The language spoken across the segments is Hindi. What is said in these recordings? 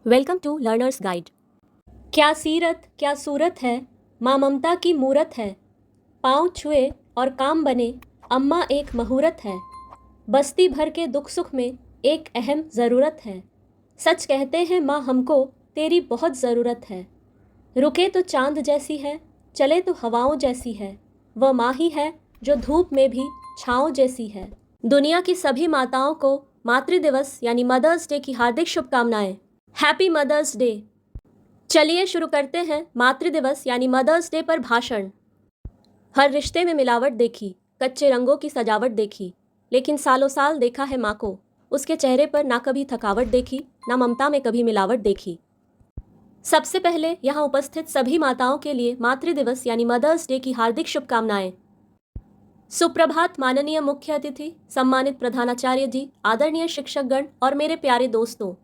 Welcome to learners guide. क्या सीरत क्या सूरत है, माँ ममता की मूरत है। पाँव छुए और काम बने, अम्मा एक मुहूर्त है। बस्ती भर के दुख सुख में एक अहम ज़रूरत है। सच कहते हैं माँ हमको तेरी बहुत ज़रूरत है। रुके तो चांद जैसी है, चले तो हवाओं जैसी है। वह माँ ही है जो धूप में भी छाँव जैसी है। दुनिया की सभी माताओं को मातृ दिवस यानी मदर्स डे की हार्दिक शुभकामनाएं। Happy mother's day. चलिए शुरू करते हैं मातृ दिवस यानी मदर्स डे पर भाषण। हर रिश्ते में मिलावट देखी, कच्चे रंगों की सजावट देखी, लेकिन सालों साल देखा है माँ को। उसके चेहरे पर ना कभी थकावट देखी, ना ममता में कभी मिलावट देखी। सबसे पहले यहाँ उपस्थित सभी माताओं के लिए मातृ दिवस यानी मदर्स डे की हार्दिक शुभकामनाएं। सुप्रभात माननीय मुख्य अतिथि, सम्मानित प्रधानाचार्य जी, आदरणीय शिक्षकगण और मेरे प्यारे दोस्तों।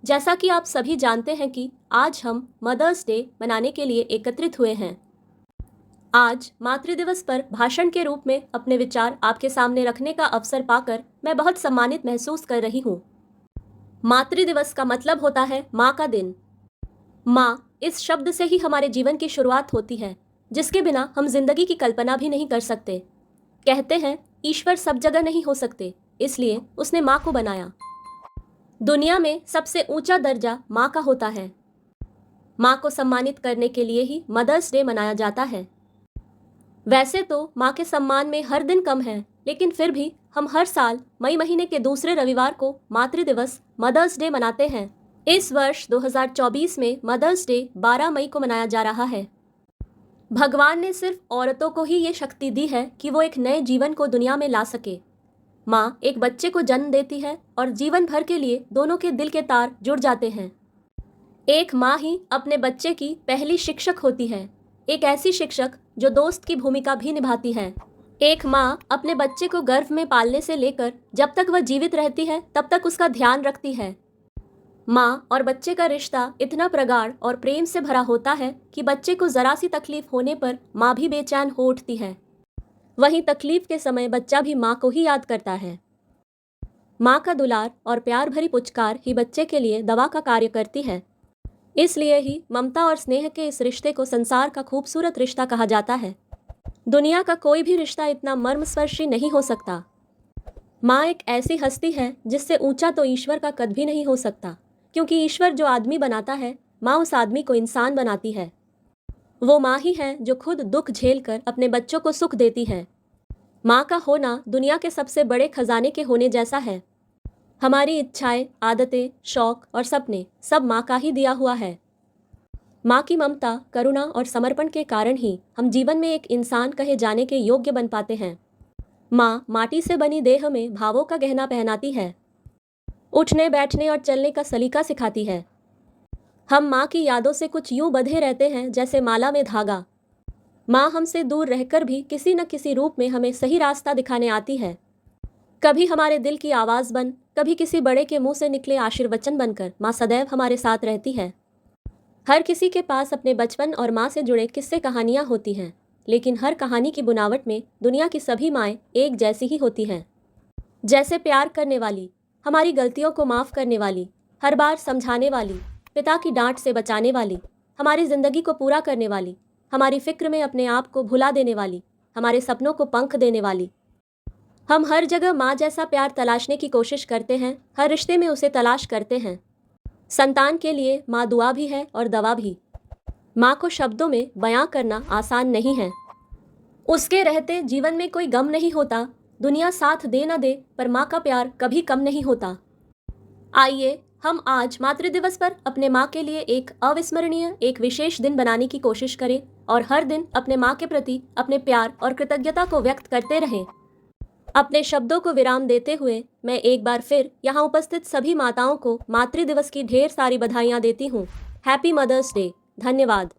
जैसा कि आप सभी जानते हैं कि आज हम मदर्स डे मनाने के लिए एकत्रित हुए हैं। आज मातृ दिवस पर भाषण के रूप में अपने विचार आपके सामने रखने का अवसर पाकर मैं बहुत सम्मानित महसूस कर रही हूँ। मातृ दिवस का मतलब होता है माँ का दिन। माँ इस शब्द से ही हमारे जीवन की शुरुआत होती है, जिसके बिना हम जिंदगी की कल्पना भी नहीं कर सकते। कहते हैं ईश्वर सब जगह नहीं हो सकते, इसलिए उसने माँ को बनाया। दुनिया में सबसे ऊंचा दर्जा माँ का होता है। माँ को सम्मानित करने के लिए ही मदर्स डे मनाया जाता है। वैसे तो माँ के सम्मान में हर दिन कम है, लेकिन फिर भी हम हर साल मई महीने के दूसरे रविवार को मातृ दिवस मदर्स डे मनाते हैं। इस वर्ष 2024 में मदर्स डे 12 मई को मनाया जा रहा है। भगवान ने सिर्फ औरतों को ही ये शक्ति दी है कि वो एक नए जीवन को दुनिया में ला सके। माँ एक बच्चे को जन्म देती है और जीवन भर के लिए दोनों के दिल के तार जुड़ जाते हैं। एक माँ ही अपने बच्चे की पहली शिक्षक होती है, एक ऐसी शिक्षक जो दोस्त की भूमिका भी निभाती है। एक माँ अपने बच्चे को गर्भ में पालने से लेकर जब तक वह जीवित रहती है तब तक उसका ध्यान रखती है। माँ और बच्चे का रिश्ता इतना प्रगाढ़ और प्रेम से भरा होता है कि बच्चे को जरा सी तकलीफ होने पर माँ भी बेचैन हो उठती है। वहीं तकलीफ के समय बच्चा भी माँ को ही याद करता है। माँ का दुलार और प्यार भरी पुचकार ही बच्चे के लिए दवा का कार्य करती है। इसलिए ही ममता और स्नेह के इस रिश्ते को संसार का खूबसूरत रिश्ता कहा जाता है। दुनिया का कोई भी रिश्ता इतना मर्मस्पर्शी नहीं हो सकता। माँ एक ऐसी हस्ती है जिससे ऊंचा तो ईश्वर का कद भी नहीं हो सकता, क्योंकि ईश्वर जो आदमी बनाता है, माँ उस आदमी को इंसान बनाती है। वो माँ ही है जो खुद दुख झेल कर अपने बच्चों को सुख देती है। माँ का होना दुनिया के सबसे बड़े खजाने के होने जैसा है। हमारी इच्छाएं, आदतें, शौक और सपने सब माँ का ही दिया हुआ है। माँ की ममता, करुणा और समर्पण के कारण ही हम जीवन में एक इंसान कहे जाने के योग्य बन पाते हैं। माँ माटी से बनी देह में भावों का गहना पहनाती है, उठने बैठने और चलने का सलीका सिखाती है। हम माँ की यादों से कुछ यूं बंधे रहते हैं जैसे माला में धागा। माँ हमसे दूर रहकर भी किसी न किसी रूप में हमें सही रास्ता दिखाने आती है। कभी हमारे दिल की आवाज़ बन, कभी किसी बड़े के मुंह से निकले आशीर्वचन बनकर माँ सदैव हमारे साथ रहती है। हर किसी के पास अपने बचपन और माँ से जुड़े किस्से कहानियाँ होती हैं, लेकिन हर कहानी की बुनावट में दुनिया की सभी माएँ एक जैसी ही होती हैं। जैसे प्यार करने वाली, हमारी गलतियों को माफ़ करने वाली, हर बार समझाने वाली, पिता की डांट से बचाने वाली, हमारी ज़िंदगी को पूरा करने वाली, हमारी फिक्र में अपने आप को भुला देने वाली, हमारे सपनों को पंख देने वाली। हम हर जगह माँ जैसा प्यार तलाशने की कोशिश करते हैं, हर रिश्ते में उसे तलाश करते हैं। संतान के लिए माँ दुआ भी है और दवा भी। माँ को शब्दों में बयां करना आसान नहीं है। उसके रहते जीवन में कोई गम नहीं होता, दुनिया साथ दे न दे पर माँ का प्यार कभी कम नहीं होता। आइए हम आज मातृ दिवस पर अपने माँ के लिए एक अविस्मरणीय, एक विशेष दिन बनाने की कोशिश करें और हर दिन अपने माँ के प्रति अपने प्यार और कृतज्ञता को व्यक्त करते रहें। अपने शब्दों को विराम देते हुए मैं एक बार फिर यहाँ उपस्थित सभी माताओं को मातृ दिवस की ढेर सारी बधाइयाँ देती हूँ। Happy mother's day. धन्यवाद।